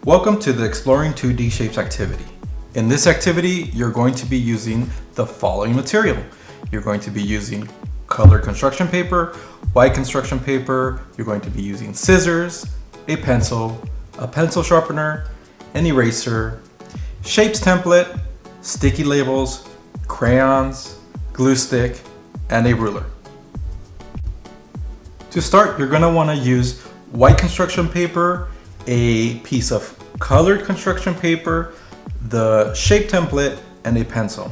Welcome to the Exploring 2D Shapes activity. In this activity, you're going to be using the following material. You're going to be using colored construction paper, white construction paper, you're going to be using scissors, a pencil sharpener, an eraser, shapes template, sticky labels, crayons, glue stick, and a ruler. To start, you're going to want to use white construction paper, a piece of colored construction paper, the shape template, and a pencil.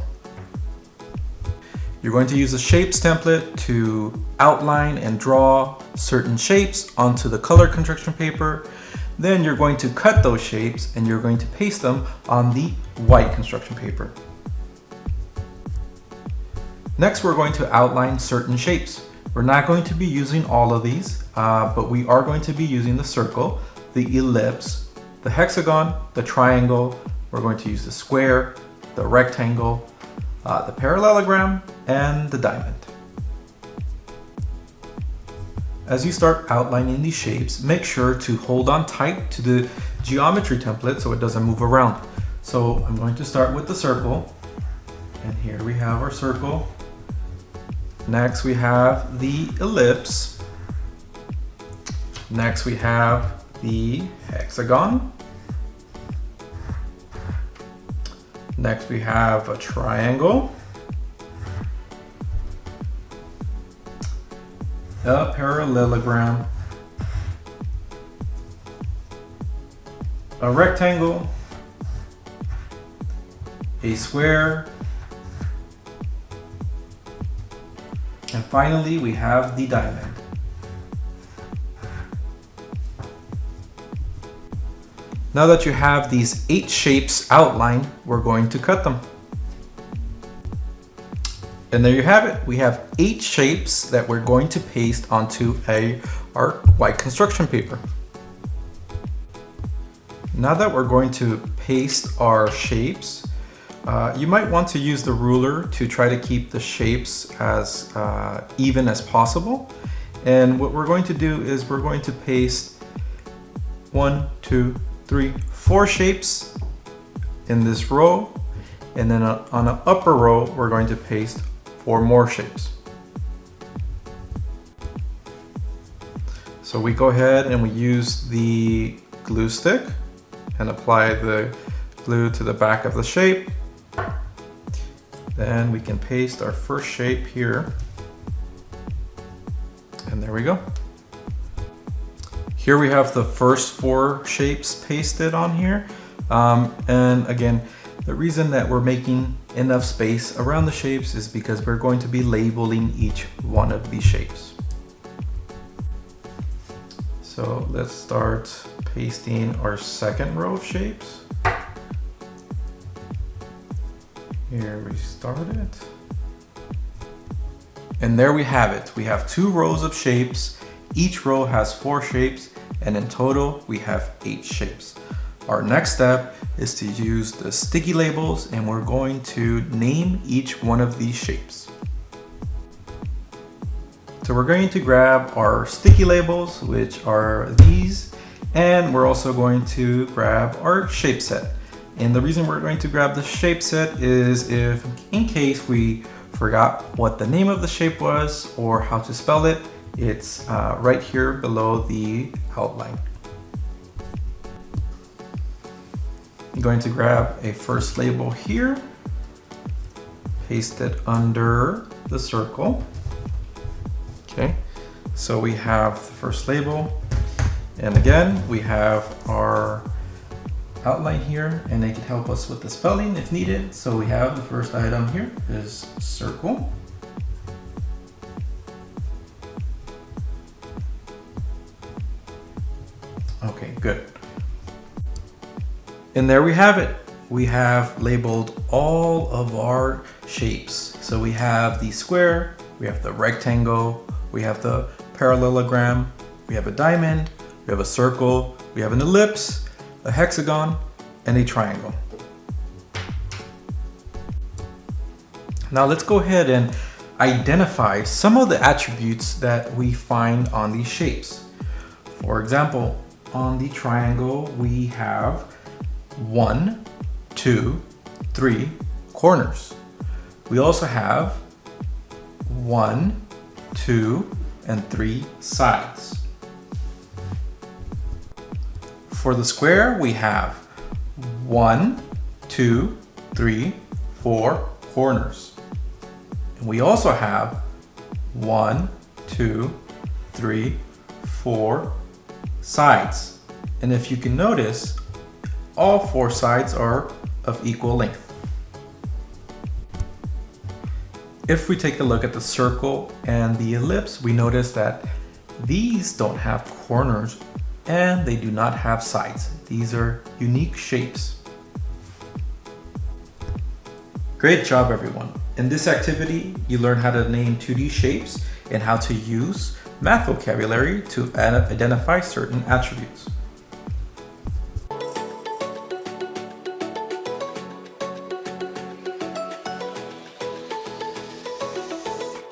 You're going to use the shapes template to outline and draw certain shapes onto the colored construction paper. Then you're going to cut those shapes and you're going to paste them on the white construction paper. Next, we're going to outline certain shapes. We're not going to be using all of these, but we are going to be using the circle, the ellipse, the hexagon, the triangle. We're going to use the square, the rectangle, the parallelogram, and the diamond. As you start outlining these shapes, make sure to hold on tight to the geometry template so it doesn't move around. So I'm going to start with the circle, and here we have our circle. Next we have the ellipse. Next we have the hexagon. Next we have a triangle, a parallelogram, a rectangle, a square, and finally we have the diamond. Now that you have these 8 shapes outlined, we're going to cut them. And there you have it. We have 8 shapes that we're going to paste onto our white construction paper. Now that we're going to paste our shapes, you might want to use the ruler to try to keep the shapes as even as possible. And what we're going to do is we're going to paste 1, 2, 3, 4 shapes in this row, and then on an upper row we're going to paste 4 more shapes. So we go ahead and we use the glue stick and apply the glue to the back of the shape. Then we can paste our first shape here, and there we go. Here we have the first 4 shapes pasted on here. And again, the reason that we're making enough space around the shapes is because we're going to be labeling each one of these shapes. So let's start pasting our second row of shapes. Here we started. And there we have it. We have 2 rows of shapes. Each row has 4 shapes, and in total we have 8 shapes. Our next step is to use the sticky labels, and we're going to name each one of these shapes. So we're going to grab our sticky labels, which are these, and we're also going to grab our shape set. And the reason we're going to grab the shape set is if in case we forgot what the name of the shape was or how to spell it, it's right here below the outline. I'm going to grab a first label here, paste it under the circle. Okay, so we have the first label, and again we have our outline here, and they can help us with the spelling if needed. So we have the first item here is circle. Okay, good. And there we have it. We have labeled all of our shapes. So we have the square, we have the rectangle, we have the parallelogram, we have a diamond, we have a circle, we have an ellipse, a hexagon, and a triangle. Now let's go ahead and identify some of the attributes that we find on these shapes. For example, on the triangle, we have 1, 2, 3 corners. We also have 1, 2, and 3 sides. For the square, we have 1, 2, 3, 4 corners. And we also have 1, 2, 3, 4 sides. And if you can notice, all 4 sides are of equal length. If we take a look at the circle and the ellipse, we notice that these don't have corners and they do not have sides. These are unique shapes. Great job, everyone. In this activity, you learn how to name 2D shapes and how to use math vocabulary to identify certain attributes.